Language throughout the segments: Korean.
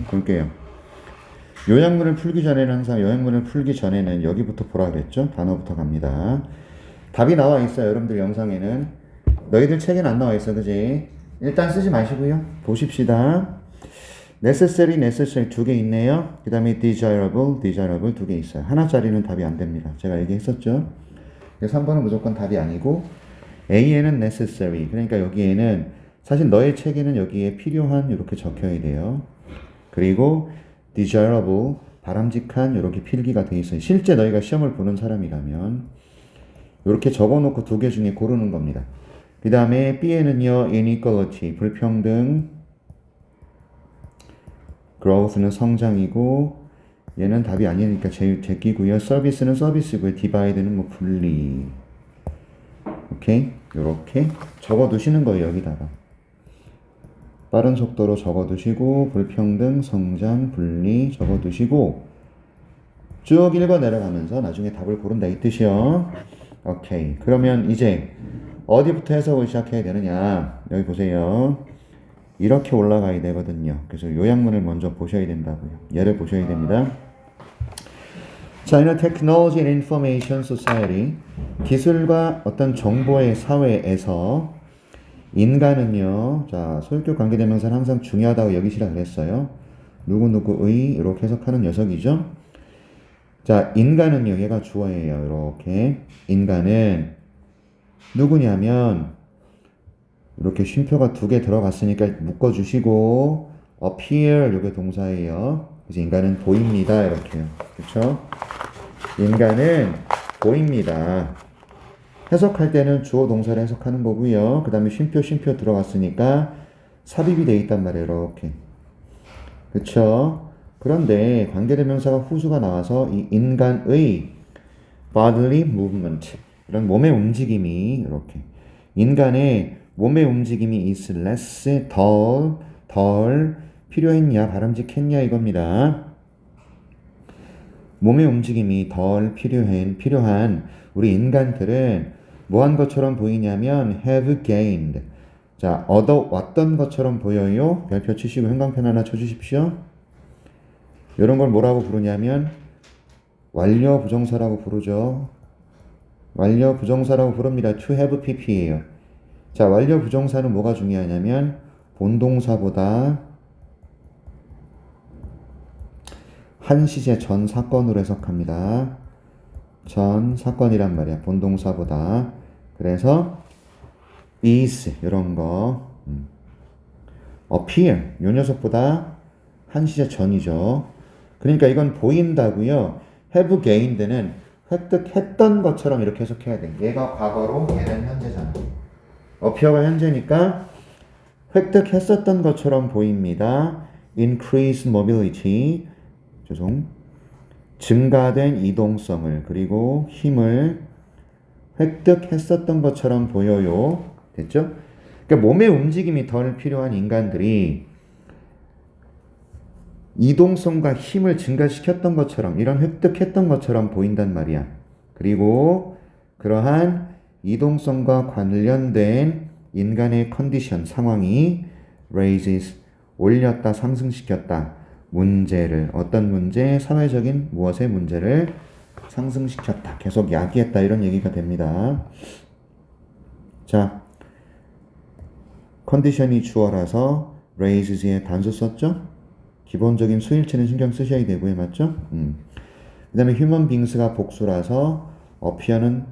볼게요. 요약문을 풀기 전에는 항상 요약문을 풀기 전에는 여기부터 보라 그랬죠? 단어부터 갑니다. 답이 나와 있어요. 여러분들 영상에는. 너희들 책에는 안 나와 있어. 그지? 일단 쓰지 마시고요. 보십시다. necessary 두 개 있네요. 그 다음에 desirable 두 개 있어요. 하나짜리는 답이 안 됩니다. 제가 얘기했었죠. 그래서 3번은 무조건 답이 아니고 A에는 necessary. 그러니까 여기에는 사실 너의 책에는 여기에 필요한 이렇게 적혀야 돼요. 그리고 desirable 바람직한 이렇게 필기가 돼 있어요. 실제 너희가 시험을 보는 사람이라면 이렇게 적어놓고 두 개 중에 고르는 겁니다. 그 다음에 B에는요 inequality 불평등, growth는 성장이고 얘는 답이 아니니까 제끼고요. service는 서비스고요. divide는 뭐 분리. 오케이? 요렇게 적어두시는 거예요. 여기다가 빠른 속도로 적어두시고 불평등, 성장, 분리 적어두시고 쭉 읽어 내려가면서 나중에 답을 고른다 이 뜻이요. 오케이. 그러면 이제 어디부터 해석을 시작해야 되느냐. 여기 보세요. 이렇게 올라가야 되거든요. 그래서 요약문을 먼저 보셔야 된다고요. 예를 보셔야 됩니다. 자, 이는 Technology and Information Society 기술과 어떤 정보의 사회에서 인간은요, 자, 소유격 관계대명사는 항상 중요하다고 여기시라 그랬어요. 누구누구의 이렇게 해석하는 녀석이죠. 자, 인간은요, 얘가 주어예요. 이렇게 인간은 누구냐면 이렇게 쉼표가 두 개 들어갔으니까 묶어주시고 appear 이게 동사예요. 그래서 인간은 보입니다. 이렇게요. 그렇죠? 인간은 보입니다. 해석할 때는 주어 동사를 해석하는 거고요. 그 다음에 쉼표 들어갔으니까 삽입이 돼 있단 말이에요. 이렇게. 그쵸? 그런데 관계대명사가 후수가 나와서 이 인간의 bodily movement 이런 몸의 움직임이 이렇게 인간의 몸의 움직임이 is less 덜 필요했냐 바람직했냐 이겁니다. 몸의 움직임이 덜 필요한 우리 인간들은 뭐한 것처럼 보이냐면 have gained. 자, 얻어왔던 것처럼 보여요. 별표 치시고 형광펜 하나 쳐주십시오. 이런 걸 뭐라고 부르냐면 완료 부정사라고 부르죠. 완료 부정사라고 부릅니다. to have pp예요. 자, 완료 부정사는 뭐가 중요하냐면 본동사보다 한 시제 전 사건으로 해석합니다. 전 사건이란 말이야. 본동사보다. 그래서 is 이런 거 appear 요 녀석보다 한 시제 전이죠. 그러니까 이건 보인다고요. have gained는 획득했던 것처럼 이렇게 해석해야 돼. 얘가 과거로 얘는 현재잖아. appear가 현재니까 획득했었던 것처럼 보입니다. increase mobility 증가된 이동성을 그리고 힘을 획득했었던 것처럼 보여요. 됐죠? 그러니까 몸의 움직임이 덜 필요한 인간들이 이동성과 힘을 증가시켰던 것처럼 이런 획득했던 것처럼 보인단 말이야. 그리고 그러한 이동성과 관련된 인간의 컨디션 상황이 raises 올렸다 상승시켰다 문제를 어떤 문제 사회적인 무엇의 문제를 상승시켰다 계속 야기했다 이런 얘기가 됩니다. 자, 컨디션이 주어라서 raises에 단수 썼죠? 기본적인 수일치는 신경 쓰셔야 되고요. 맞죠? 그 다음에 human beings가 복수라서 appear는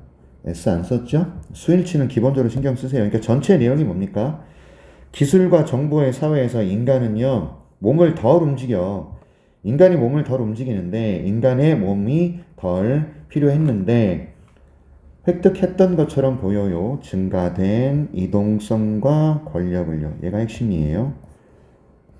S 안 썼죠? 수일치는 기본적으로 신경 쓰세요. 그러니까 전체 내용이 뭡니까? 기술과 정보의 사회에서 인간은요, 몸을 덜 움직여. 인간이 몸을 덜 움직이는데, 인간의 몸이 덜 필요했는데, 획득했던 것처럼 보여요. 증가된 이동성과 권력을요. 얘가 핵심이에요.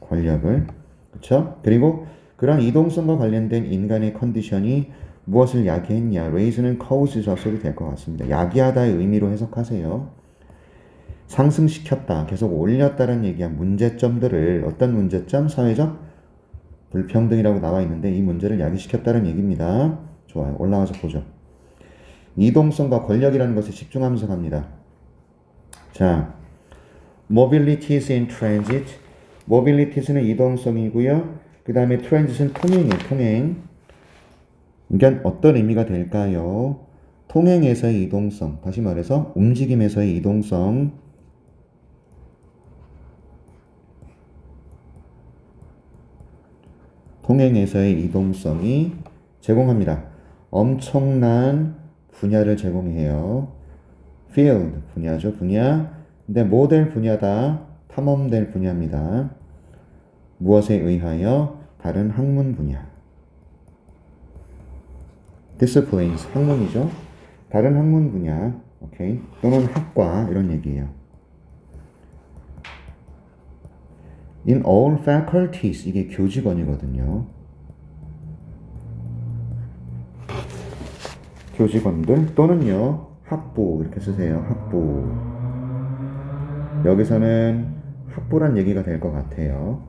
권력을. 그쵸? 그리고 그런 이동성과 관련된 인간의 컨디션이 무엇을 야기했냐? raise는 cause 접속이 될 것 같습니다. 야기하다의 의미로 해석하세요. 상승시켰다, 계속 올렸다는 얘기야. 문제점들을 어떤 문제점? 사회적 불평등이라고 나와 있는데 이 문제를 야기시켰다는 얘기입니다. 좋아요. 올라와서 보죠. 이동성과 권력이라는 것에 집중하면서 갑니다. 자, mobilities in transit mobilities는 이동성이고요. 그 다음에 transit은 통행이에요. 통행. 그러니까 어떤 의미가 될까요? 통행에서의 이동성. 다시 말해서 움직임에서의 이동성. 통행에서의 이동성이 제공합니다. 엄청난 분야를 제공해요. field 분야죠. 분야. 근데 뭐 될 분야다? 탐험될 분야입니다. 무엇에 의하여? 다른 학문 분야. disciplines 학문이죠. 다른 학문 분야. 오케이. 또는 학과 이런 얘기예요. In all faculties 이게 교직원이거든요. 교직원들 또는요 학부 이렇게 쓰세요. 학부. 여기서는 학부란 얘기가 될 것 같아요.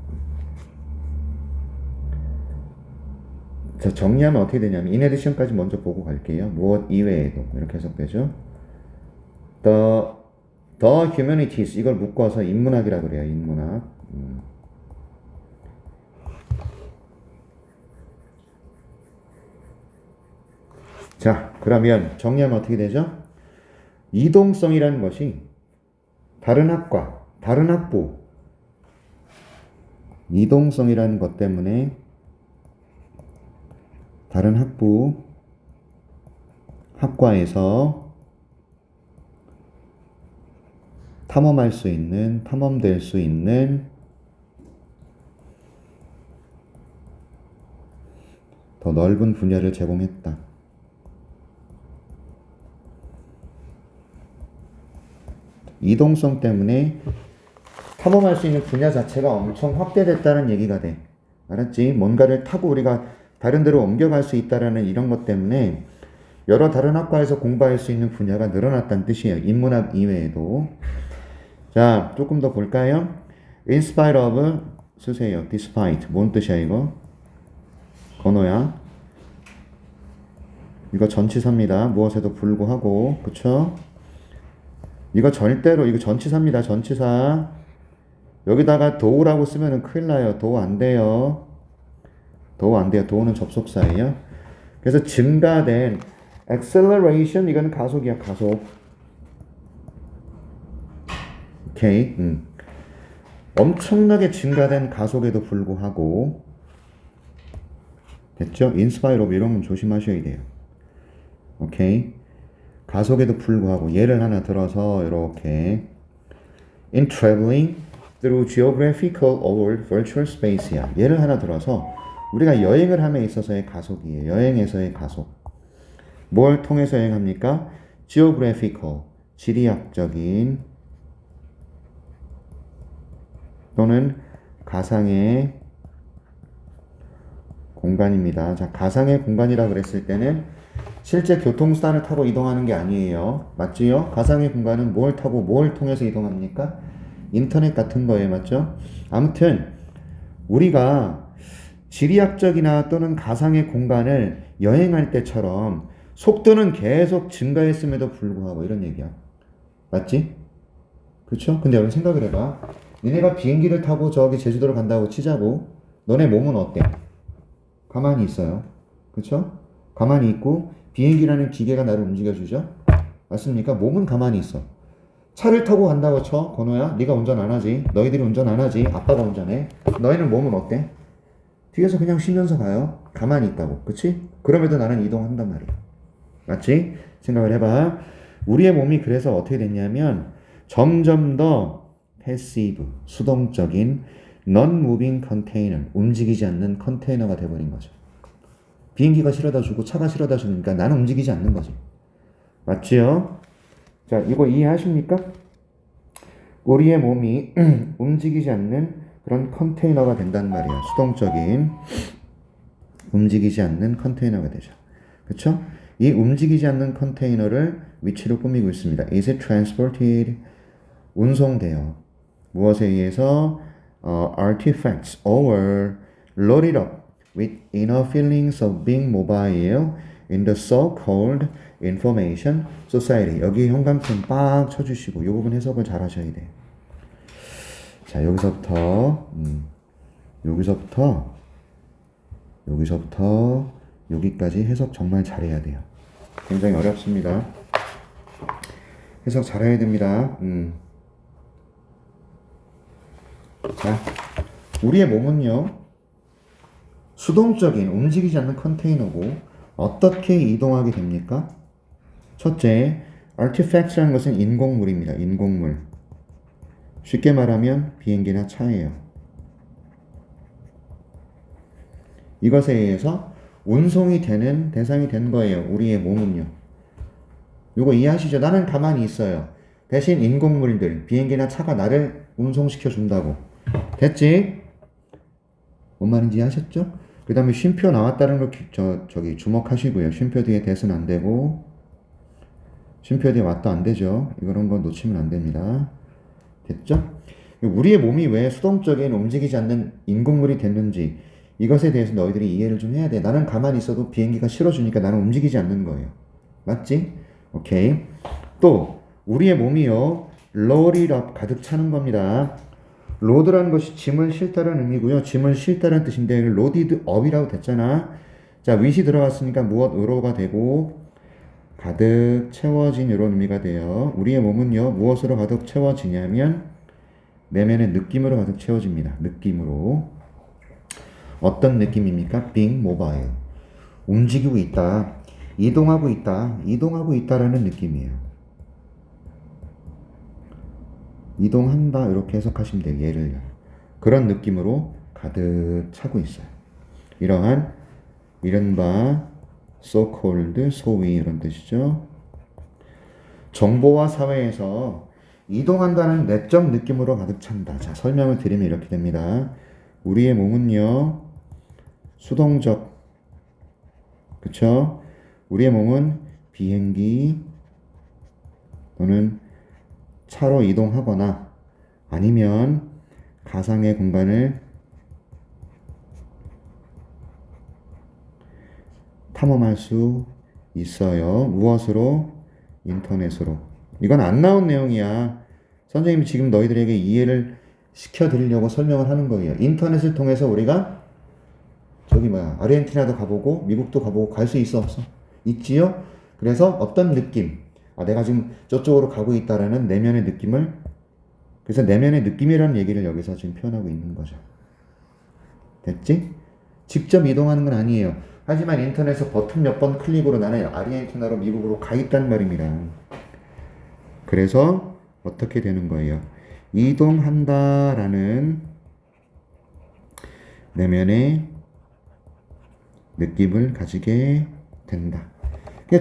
자, 정리하면 어떻게 되냐면 in addition까지 먼저 보고 갈게요. 무엇 이외에도 이렇게 해석되죠. The humanities 이걸 묶어서 인문학이라고 그래요. 인문학. 자, 그러면 정리하면 어떻게 되죠? 이동성이라는 것이 다른 학과, 다른 학부, 이동성이라는 것 때문에 다른 학부, 학과에서 탐험할 수 있는, 탐험될 수 있는 더 넓은 분야를 제공했다. 이동성 때문에 탐험할 수 있는 분야 자체가 엄청 확대됐다는 얘기가 돼. 알았지? 뭔가를 타고 우리가 다른 데로 옮겨갈 수 있다라는 이런 것 때문에 여러 다른 학과에서 공부할 수 있는 분야가 늘어났다는 뜻이에요. 인문학 이외에도. 자, 조금 더 볼까요? In spite of 쓰세요. despite. 뭔 뜻이야 이거? 건호야. 이거 전치사입니다. 무엇에도 불구하고. 그쵸? 이거 절대로 이거 전치사입니다. 전치사. 여기다가 do라고 쓰면은 큰일 나요. do 안 돼요. do 안 돼요. do는 접속사예요. 그래서 증가된 acceleration 이거는 가속이야. 가속. 오케이. 엄청나게 증가된 가속에도 불구하고 됐죠? in spite of 이런 건 조심하셔야 돼요. 오케이. 가속에도 불구하고 예를 하나 들어서 이렇게 in traveling through geographical or virtual space야. 예를 하나 들어서 우리가 여행을 함에 있어서의 가속이에요. 여행에서의 가속. 뭘 통해서 여행합니까? geographical 지리학적인 또는 가상의 공간입니다. 자, 가상의 공간이라 그랬을 때는 실제 교통수단을 타고 이동하는 게 아니에요. 맞지요? 가상의 공간은 뭘 타고 뭘 통해서 이동합니까? 인터넷 같은 거예요. 맞죠? 아무튼 우리가 지리학적이나 또는 가상의 공간을 여행할 때처럼 속도는 계속 증가했음에도 불구하고 이런 얘기야. 맞지? 그쵸? 근데 여러분 생각을 해봐. 니네가 비행기를 타고 저기 제주도를 간다고 치자고. 너네 몸은 어때? 가만히 있어요. 그쵸? 가만히 있고 비행기라는 기계가 나를 움직여주죠? 맞습니까? 몸은 가만히 있어. 차를 타고 간다고 쳐. 건호야, 네가 운전 안 하지. 너희들이 운전 안 하지. 아빠가 운전해. 너희는 몸은 어때? 뒤에서 그냥 쉬면서 가요. 가만히 있다고. 그치? 그럼에도 나는 이동한단 말이야. 맞지? 생각을 해봐. 우리의 몸이 그래서 어떻게 됐냐면 점점 더 패시브, 수동적인 non-moving container, 움직이지 않는 컨테이너가 돼버린 거죠. 비행기가 실어다 주고 차가 실어다 주니까 나는 움직이지 않는 거지. 맞지요? 자, 이거 이해하십니까? 우리의 몸이 움직이지 않는 그런 컨테이너가 된다는 말이야. 수동적인 움직이지 않는 컨테이너가 되죠. 그쵸? 이 움직이지 않는 컨테이너를 위치로 꾸미고 있습니다. Is it transported? 운송되어 무엇에 의해서 artifacts or loaded up with inner feelings of being mobile in the so-called information society. 여기 형광펜 빡 쳐주시고 이 부분 해석을 잘 하셔야 돼요. 자, 여기서부터 여기까지 해석 정말 잘해야 돼요. 굉장히 어렵습니다. 해석 잘해야 됩니다. 자, 우리의 몸은요, 수동적인 움직이지 않는 컨테이너고 어떻게 이동하게 됩니까? 첫째, artifacts라는 것은 인공물입니다. 인공물. 쉽게 말하면 비행기나 차예요. 이것에 의해서 운송이 되는 대상이 된 거예요. 우리의 몸은요. 이거 이해하시죠? 나는 가만히 있어요. 대신 인공물들, 비행기나 차가 나를 운송시켜 준다고. 됐지? 뭔 말인지 이해하셨죠? 그 다음에 쉼표 나왔다는 걸 저기 주목하시고요. 쉼표 뒤에 대은 안 되고, 쉼표 뒤에 왔다 안 되죠. 이런 건 놓치면 안 됩니다. 됐죠? 우리의 몸이 왜 수동적인 움직이지 않는 인공물이 됐는지 이것에 대해서 너희들이 이해를 좀 해야 돼. 나는 가만히 있어도 비행기가 실어주니까 나는 움직이지 않는 거예요. 맞지? 오케이. 또 우리의 몸이요, load it up, 가득 차는 겁니다. load라는 것이 짐을 싣다라는 의미고요. 짐을 싣다라는 뜻인데 loaded up이라고 됐잖아. 자, with이 들어갔으니까 무엇으로가 되고 가득 채워진 이런 의미가 돼요. 우리의 몸은요, 무엇으로 가득 채워지냐면 내면의 느낌으로 가득 채워집니다. 느낌으로. 어떤 느낌입니까? being mobile. 움직이고 있다. 이동하고 있다. 이동하고 있다라는 느낌이에요. 이동한다. 이렇게 해석하시면 돼요. 예를 그런 느낌으로 가득 차고 있어요. 이러한 이른바 so-called, 소위 이런 뜻이죠. 정보화 사회에서 이동한다는 내적 느낌으로 가득 찬다. 자, 설명을 드리면 이렇게 됩니다. 우리의 몸은요, 수동적, 그쵸? 우리의 몸은 비행기 또는 차로 이동하거나 아니면 가상의 공간을 탐험할 수 있어요. 무엇으로? 인터넷으로. 이건 안 나온 내용이야. 선생님이 지금 너희들에게 이해를 시켜드리려고 설명을 하는 거예요. 인터넷을 통해서 우리가 아르헨티나도 가보고 미국도 가보고 갈 수 있어 없어? 있지요? 그래서 어떤 느낌, 내가 지금 저쪽으로 가고 있다라는 내면의 느낌을, 그래서 내면의 느낌이라는 얘기를 여기서 지금 표현하고 있는 거죠. 됐지? 직접 이동하는 건 아니에요. 하지만 인터넷에서 버튼 몇 번 클릭으로 나는 아르헨티나로 미국으로 가 있단 말입니다. 그래서 어떻게 되는 거예요? 이동한다라는 내면의 느낌을 가지게 된다.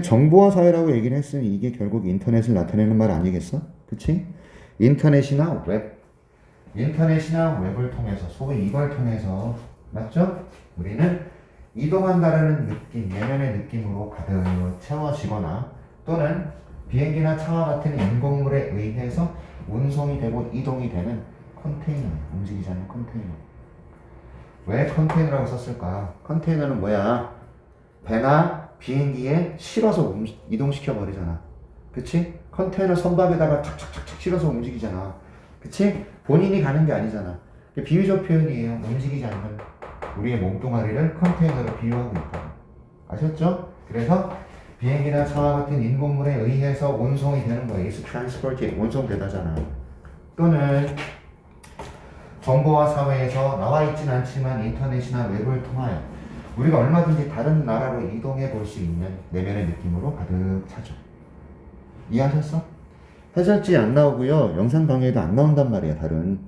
정보화 사회라고 얘기를 했으니 이게 결국 인터넷을 나타내는 말 아니겠어? 그치? 인터넷이나 웹을 통해서, 소위 이걸 통해서, 맞죠? 우리는 이동한다라는 느낌, 내면의 느낌으로 가득 채워지거나 또는 비행기나 차와 같은 인공물에 의해서 운송이 되고 이동이 되는 컨테이너, 움직이지 않는 컨테이너. 왜 컨테이너라고 썼을까? 컨테이너는 뭐야? 배나 비행기에 실어서 이동시켜 버리잖아. 그치? 컨테이너 선박에다가 착착착착 실어서 움직이잖아. 그치? 본인이 가는 게 아니잖아. 비유적 표현이에요. 움직이지 않는 우리의 몸뚱아리를 컨테이너로 비유하고 있다. 아셨죠? 그래서 비행기나 차와 같은 인공물에 의해서 운송이 되는 거예요. It's transported, 운송되다잖아. 또는 정보화 사회에서 나와 있진 않지만 인터넷이나 웹을 통하여 우리가 얼마든지 다른 나라로 이동해 볼 수 있는 내면의 느낌으로 가득 차죠. 이해하셨어? 해설지 안 나오고요. 영상 강의에도 안 나온단 말이야, 다른.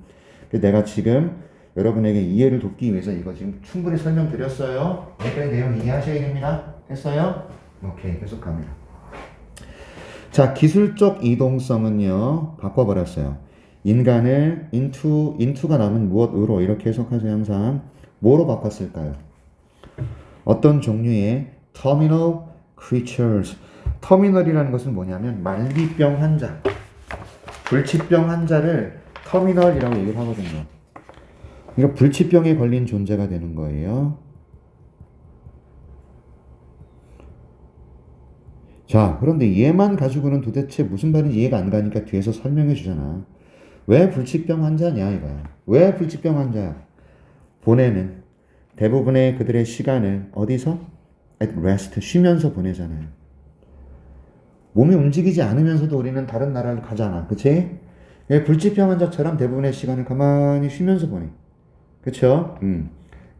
근데 내가 지금 여러분에게 이해를 돕기 위해서 이거 지금 충분히 설명드렸어요. 여기까지 내용 이해하셔야 됩니다. 했어요? 오케이, 계속 갑니다. 자, 기술적 이동성은요, 바꿔버렸어요. 인간을 into가 나오면 무엇으로 이렇게 해석하세요. 항상 뭐로 바꿨을까요? 어떤 종류의 terminal creatures. 터미널이라는 것은 뭐냐면 말기병 환자, 불치병 환자를 터미널이라고 얘기를 하거든요. 그러니까 불치병에 걸린 존재가 되는 거예요. 자, 그런데 얘만 가지고는 도대체 무슨 말인지 이해가 안 가니까 뒤에서 설명해 주잖아. 왜 불치병 환자냐 이거야. 왜 불치병 환자야? 보내는 대부분의 그들의 시간을 어디서? at rest, 쉬면서 보내잖아요. 몸이 움직이지 않으면서도 우리는 다른 나라를 가잖아. 그치? 불치병 환자처럼 대부분의 시간을 가만히 쉬면서 보내. 그쵸?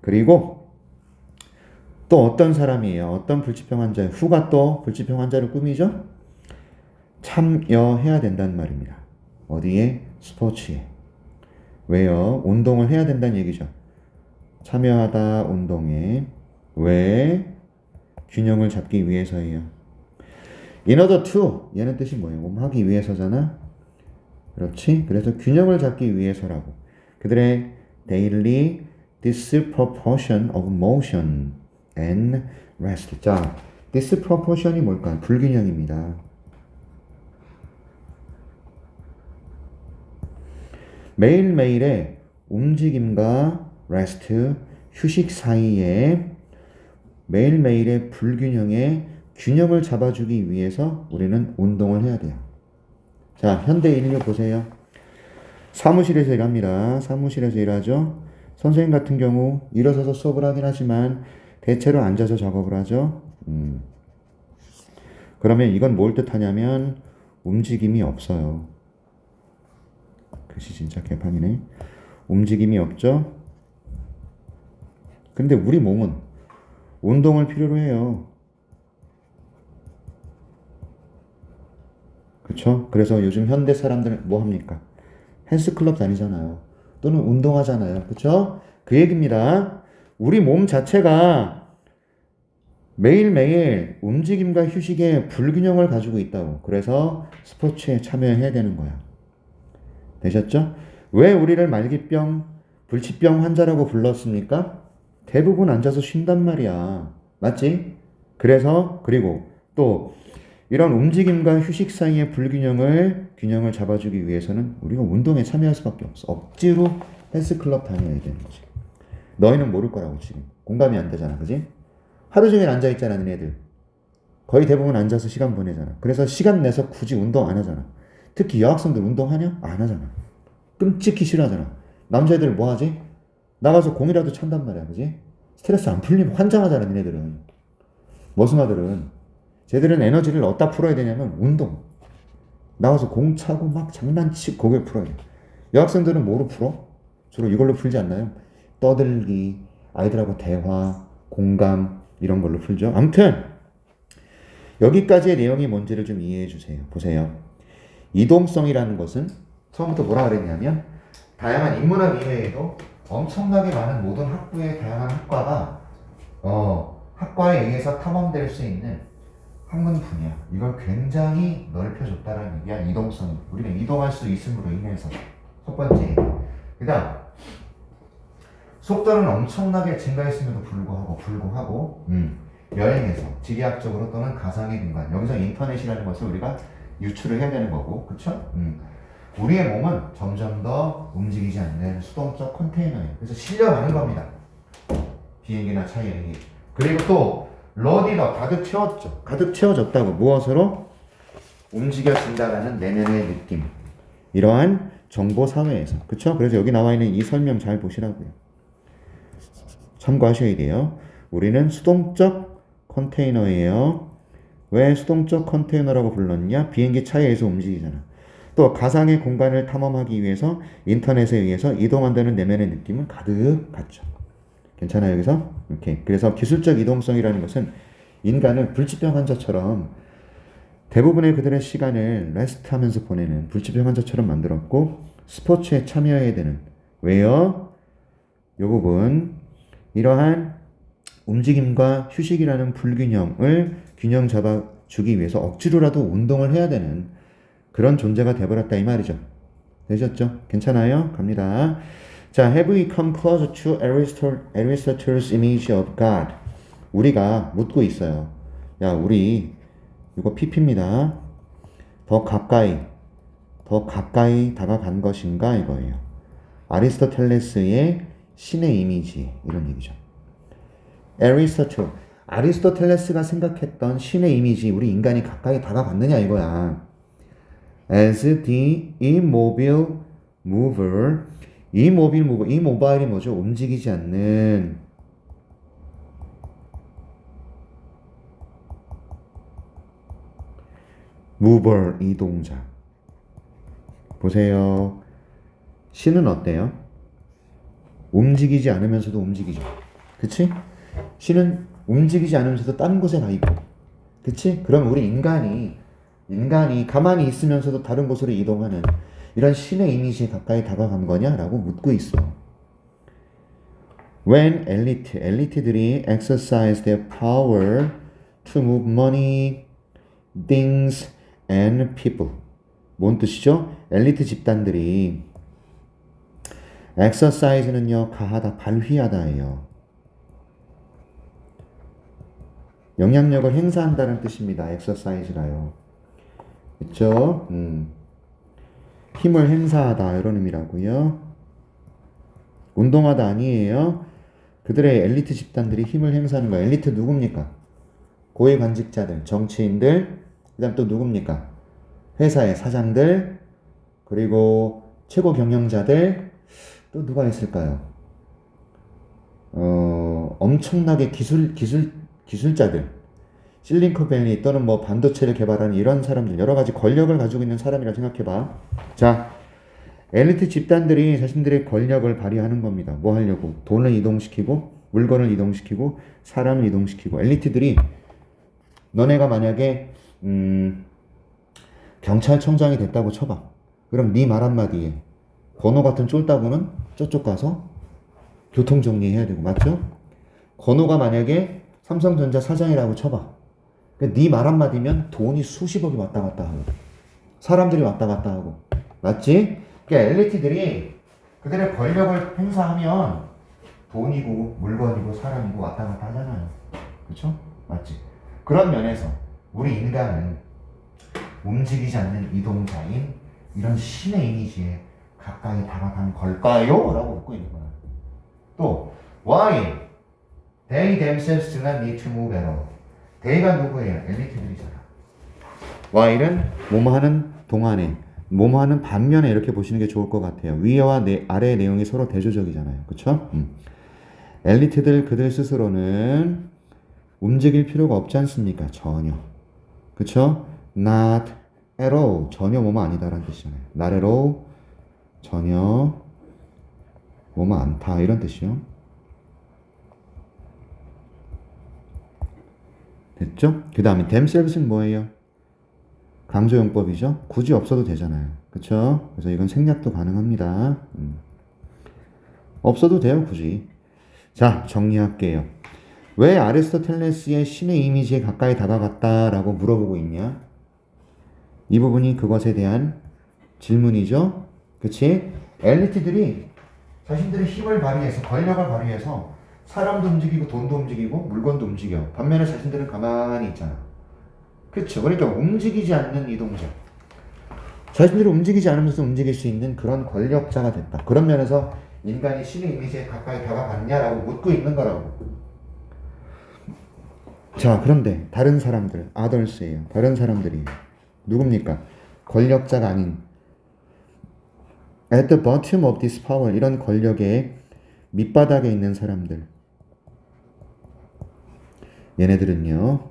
그리고 또 어떤 사람이에요? 어떤 불치병 환자예요? 후가 또 불치병 환자를 꾸미죠? 참여해야 된다는 말입니다. 어디에? 스포츠에. 왜요? 운동을 해야 된다는 얘기죠. 참여하다 운동에. 왜? 균형을 잡기 위해서예요. In order to, 얘는 뜻이 뭐예요? 하기 위해서잖아. 그렇지? 그래서 균형을 잡기 위해서라고. 그들의 daily disproportion of motion and rest. 자, disproportion이 뭘까? 불균형입니다. 매일매일의 움직임과 rest, 휴식 사이에 매일매일의 불균형에 균형을 잡아주기 위해서 우리는 운동을 해야 돼요. 자, 현대인을 보세요. 사무실에서 일합니다. 사무실에서 일하죠. 선생님 같은 경우 일어서서 수업을 하긴 하지만 대체로 앉아서 작업을 하죠. 그러면 이건 뭘 뜻하냐면 움직임이 없어요. 글씨 진짜 개판이네. 움직임이 없죠. 근데 우리 몸은 운동을 필요로 해요. 그쵸? 그래서 요즘 현대 사람들은 뭐 합니까? 헬스클럽 다니잖아요. 또는 운동하잖아요. 그쵸? 그 얘기입니다. 우리 몸 자체가 매일매일 움직임과 휴식의 불균형을 가지고 있다고. 그래서 스포츠에 참여해야 되는 거야. 되셨죠? 왜 우리를 말기병, 불치병 환자라고 불렀습니까? 대부분 앉아서 쉰단 말이야. 맞지? 그래서, 그리고 또 이런 움직임과 휴식 사이의 균형을 잡아주기 위해서는 우리가 운동에 참여할 수밖에 없어. 억지로 헬스클럽 다녀야 되는 거지. 너희는 모를 거라고 지금. 공감이 안 되잖아. 그지? 하루 종일 앉아있잖아, 너네들. 거의 대부분 앉아서 시간 보내잖아. 그래서 시간 내서 굳이 운동 안 하잖아. 특히 여학생들 운동하냐? 안 하잖아. 끔찍히 싫어하잖아. 남자애들 뭐 하지? 나가서 공이라도 찬단 말이야. 그지? 스트레스 안 풀리면 환장하잖아, 니네들은. 머슴아들은. 쟤들은 에너지를 어디다 풀어야 되냐면 운동. 나가서 공 차고 막 장난치고 거기에 풀어야 돼. 여학생들은 뭐로 풀어? 주로 이걸로 풀지 않나요? 떠들기, 아이들하고 대화, 공감 이런 걸로 풀죠. 아무튼 여기까지의 내용이 뭔지를 좀 이해해 주세요. 보세요. 이동성이라는 것은 처음부터 뭐라 그랬냐면 다양한 인문학 이외에도 엄청나게 많은 모든 학부의 다양한 학과가 학과에 의해서 탐험될 수 있는 학문 분야, 이걸 굉장히 넓혀줬다는 얘기야. 이동성. 우리는 이동할 수 있음으로 인해서. 첫 번째. 그 다음 속도는 엄청나게 증가했음에도 불구하고 여행에서 지리학적으로 또는 가상의 공간, 여기서 인터넷이라는 것을 우리가 유출을 해야 되는 거고, 그쵸? 우리의 몸은 점점 더 움직이지 않는 수동적 컨테이너예요. 그래서 실려가는 겁니다. 비행기나 차에 의해. 그리고 또 러디더 가득 채웠죠. 가득 채워졌다고. 무엇으로? 움직여진다라는 내면의 느낌. 이러한 정보 사회에서. 그쵸? 그래서 여기 나와 있는 이 설명 잘 보시라고요. 참고하셔야 돼요. 우리는 수동적 컨테이너예요. 왜 수동적 컨테이너라고 불렀냐? 비행기 차에서 움직이잖아. 또 가상의 공간을 탐험하기 위해서 인터넷에 의해서 이동한다는 내면의 느낌은 가득 갖죠. 괜찮아요, 여기서? 이렇게. 그래서 기술적 이동성이라는 것은 인간을 불치병 환자처럼 대부분의 그들의 시간을 레스트하면서 보내는 불치병 환자처럼 만들었고, 스포츠에 참여해야 되는. 왜요? 요 부분. 이러한 움직임과 휴식이라는 불균형을 균형 잡아주기 위해서 억지로라도 운동을 해야 되는 그런 존재가 되어버렸다 이 말이죠. 되셨죠? 괜찮아요? 갑니다. 자, have we come closer to Aristotle's image of God? 우리가 묻고 있어요. 야, 우리 이거 PP입니다. 더 가까이 다가간 것인가 이거예요. 아리스토텔레스의 신의 이미지 이런 얘기죠. 아리스토텔레스가 생각했던 신의 이미지 우리 인간이 가까이 다가갔느냐 이거야. As the immobile mover. 이 모바일이 뭐죠? 움직이지 않는. mover, 이동자. 보세요. 신은 어때요? 움직이지 않으면서도 움직이죠. 그치? 신은 움직이지 않으면서도 다른 곳에 가 있고. 그치? 그럼 우리 인간이 가만히 있으면서도 다른 곳으로 이동하는 이런 신의 이미지에 가까이 다가간 거냐라고 묻고 있어. When 엘리트들이 exercise their power to move money, things, and people. 뭔 뜻이죠? 엘리트 집단들이 exercise는요, 가하다, 발휘하다예요. 영향력을 행사한다는 뜻입니다. exercise가요. 그쵸? 힘을 행사하다 이런 의미라고요. 운동하다 아니에요. 그들의 엘리트 집단들이 힘을 행사하는 거예요. 엘리트 누굽니까? 고위관직자들, 정치인들, 그 다음 또 누굽니까? 회사의 사장들, 그리고 최고 경영자들, 또 누가 있을까요? 엄청나게 기술자들, 실리콘밸리 또는 뭐 반도체를 개발하는 이런 사람들, 여러 가지 권력을 가지고 있는 사람이라 생각해봐. 자, 엘리트 집단들이 자신들의 권력을 발휘하는 겁니다. 뭐 하려고? 돈을 이동시키고, 물건을 이동시키고, 사람을 이동시키고. 엘리트들이 너네가 만약에 경찰청장이 됐다고 쳐봐. 그럼 네 말 한마디에 건호 같은 쫄따구는 저쪽 가서 교통정리해야 되고, 맞죠? 건호가 만약에 삼성전자 사장이라고 쳐봐. 네 말 한마디면 돈이 수십억이 왔다 갔다 하고 사람들이 왔다 갔다 하고, 맞지? 그러니까 엘리트들이 그들의 권력을 행사하면 돈이고 물건이고 사람이고 왔다 갔다 하잖아요. 그쵸? 맞지? 그런 면에서 우리 인간은 움직이지 않는 이동자인 이런 신의 이미지에 가까이 다가간 걸까요? 라고 묻고 있는 거야. 또 why they themselves do not need to move at all. they가 누구예요? 엘리트들이잖아. why는 뭐뭐 하는 동안에, 뭐뭐 하는 반면에 이렇게 보시는 게 좋을 것 같아요. 위와 아래의 내용이 서로 대조적이잖아요. 그쵸? 엘리트들 그들 스스로는 움직일 필요가 없지 않습니까? 전혀. 그쵸? not at all. 전혀 뭐뭐 아니다라는 뜻이잖아요. not at all. 전혀 뭐뭐 않다 이런 뜻이요. 됐죠? 그 다음에 themselves는 뭐예요? 강조용법이죠? 굳이 없어도 되잖아요. 그쵸? 그래서 이건 생략도 가능합니다. 없어도 돼요, 굳이. 자, 정리할게요. 왜 아리스토텔레스의 신의 이미지에 가까이 다가갔다라고 물어보고 있냐? 이 부분이 그것에 대한 질문이죠? 그치? 엘리트들이 자신들의 힘을 발휘해서, 권력을 발휘해서 사람도 움직이고 돈도 움직이고 물건도 움직여. 반면에 자신들은 가만히 있잖아. 그쵸? 그러니까 움직이지 않는 이동자. 자신들이 움직이지 않으면서 움직일 수 있는 그런 권력자가 됐다. 그런 면에서 인간이 신의 이미지에 가까이 다가갔냐라고 묻고 있는 거라고. 자, 그런데 다른 사람들, others예요. 다른 사람들이 누굽니까? 권력자가 아닌 at the bottom of this power, 이런 권력의 밑바닥에 있는 사람들. 얘네들은요,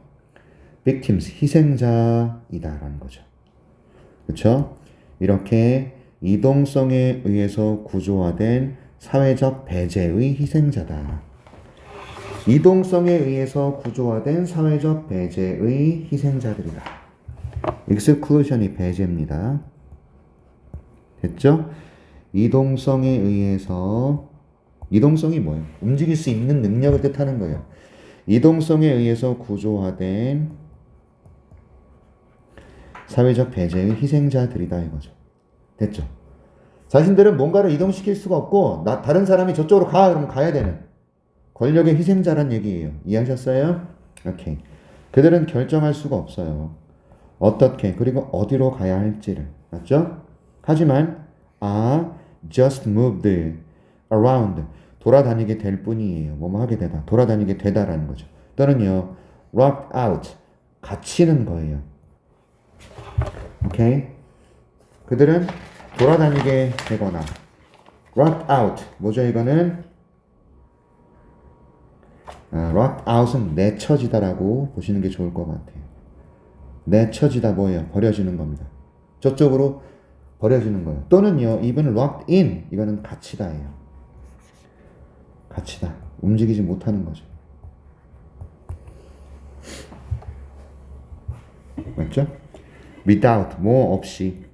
victims, 희생자이다라는 거죠. 그렇죠? 이렇게 이동성에 의해서 구조화된 사회적 배제의 희생자다. 이동성에 의해서 구조화된 사회적 배제의 희생자들이다. exclusion이 배제입니다. 됐죠? 이동성에 의해서, 이동성이 뭐예요? 움직일 수 있는 능력을 뜻하는 거예요. 이동성에 의해서 구조화된 사회적 배제의 희생자들이다 이거죠. 됐죠? 자신들은 뭔가를 이동시킬 수가 없고 다른 사람이 저쪽으로 가 그러면 가야 되는 권력의 희생자란 얘기예요. 이해하셨어요? 오케이. 그들은 결정할 수가 없어요. 어떻게 그리고 어디로 가야 할지를. 맞죠? 하지만 just moved around, 돌아다니게 될 뿐이에요. 뭐뭐 하게 되다, 돌아다니게 되다라는 거죠. 또는요, rocked out, 갇히는 거예요. 오케이? 그들은 돌아다니게 되거나. locked out. 뭐죠 이거는? locked out은 내쳐지다라고 보시는 게 좋을 것 같아요. 내쳐지다 뭐예요? 버려지는 겁니다. 저쪽으로 버려지는 거예요. 또는요, even locked in. 이거는 갇히다예요. 갇히다. 움직이지 못하는 거죠. 맞죠? without, 뭐 없이.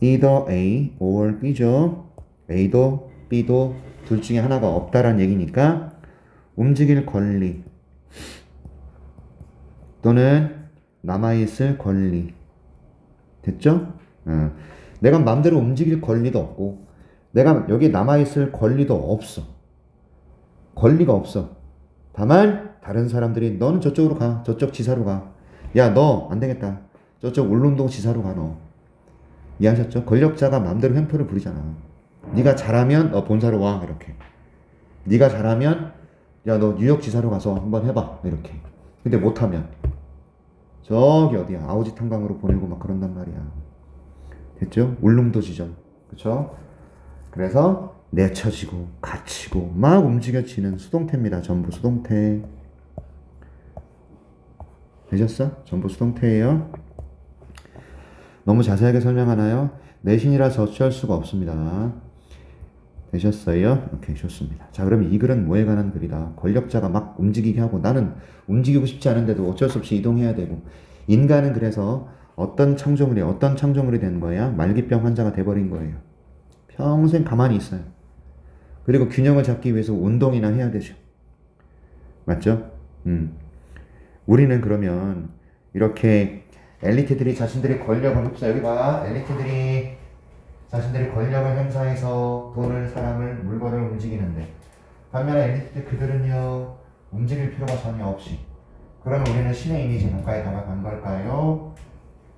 either A or B죠. A도 B도 둘 중에 하나가 없다란 얘기니까 움직일 권리 또는 남아있을 권리. 됐죠? 내가 마음대로 움직일 권리도 없고 내가 여기 남아있을 권리도 없어. 권리가 없어. 다만 다른 사람들이 너는 저쪽으로 가. 저쪽 지사로 가. 야, 너 안 되겠다. 저쪽 울릉도 지사로 가, 너. 이해하셨죠? 권력자가 마음대로 횡포를 부리잖아. 네가 잘하면 너 본사로 와, 이렇게. 네가 잘하면 야, 너 뉴욕 지사로 가서 한번 해봐, 이렇게. 근데 못하면 저기 어디야, 아오지 탄광으로 보내고 막 그런단 말이야. 됐죠? 울릉도 지점. 그쵸? 그래서 내쳐지고 갇히고 막 움직여지는 수동태입니다. 전부 수동태. 되셨어? 전부 수동태예요. 너무 자세하게 설명하나요? 내신이라서 어찌할 수가 없습니다. 되셨어요? 오케이, 좋습니다. 자, 그럼 이 글은 뭐에 관한 글이다? 권력자가 막 움직이게 하고 나는 움직이고 싶지 않은데도 어쩔 수 없이 이동해야 되고 인간은 그래서 어떤 창조물이 된 거야? 말기병 환자가 돼버린 거예요. 평생 가만히 있어요. 그리고 균형을 잡기 위해서 운동이나 해야 되죠. 맞죠? 우리는 그러면 이렇게 엘리트들이 자신들의 권력을 흡수, 여기 봐. 엘리트들이 자신들의 권력을 행사해서 돈을, 사람을, 물건을 움직이는데 반면에 엘리트 그들은요 움직일 필요가 전혀 없이. 그러면 우리는 신의 이미지 가까이 다가간 걸까요?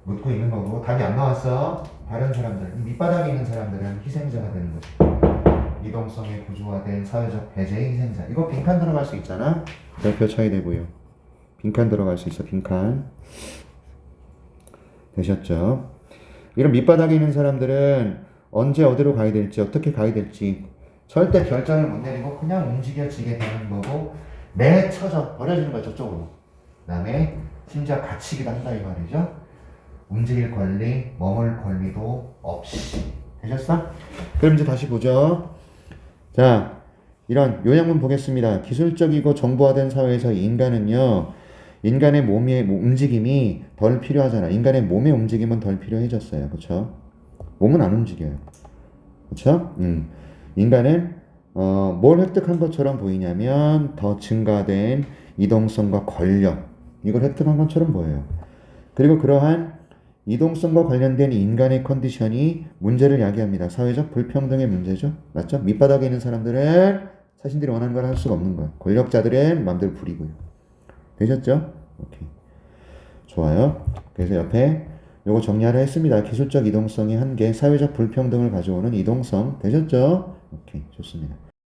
묻고 있는 거고. 답이 안 나왔어. 다른 사람들, 밑바닥에 있는 사람들은 희생자가 되는 거죠. 이동성에 구조화된 사회적 배제의 희생자. 이거 빈칸 들어갈 수 있잖아. 별표 차이 되고요. 빈칸 들어갈 수 있어. 빈칸. 되셨죠? 이런 밑바닥에 있는 사람들은 언제 어디로 가야 될지 어떻게 가야 될지 절대 결정을 못 내리고 그냥 움직여지게 되는 거고 내쳐져 버려지는 거야 저쪽으로. 그 다음에 심지어 갇히기도 한다 이 말이죠. 움직일 권리, 머물 권리도 없이. 되셨어? 그럼 이제 다시 보죠. 자, 이런 요약문 보겠습니다. 기술적이고 정보화된 사회에서 인간은요 인간의 몸의 움직임이 덜 필요하잖아. 인간의 몸의 움직임은 덜 필요해졌어요. 그쵸? 몸은 안 움직여요. 그쵸? 인간은 뭘 획득한 것처럼 보이냐면 더 증가된 이동성과 권력, 이걸 획득한 것처럼 보여요. 그리고 그러한 이동성과 관련된 인간의 컨디션이 문제를 야기합니다. 사회적 불평등의 문제죠. 맞죠? 밑바닥에 있는 사람들은 자신들이 원하는 걸 할 수가 없는 거예요. 권력자들은 마음대로 부리고요. 되셨죠? 오케이. 좋아요. 그래서 옆에 요거 정리하려 했습니다. 기술적 이동성의 한계, 사회적 불평등을 가져오는 이동성. 되셨죠? 오케이. 좋습니다.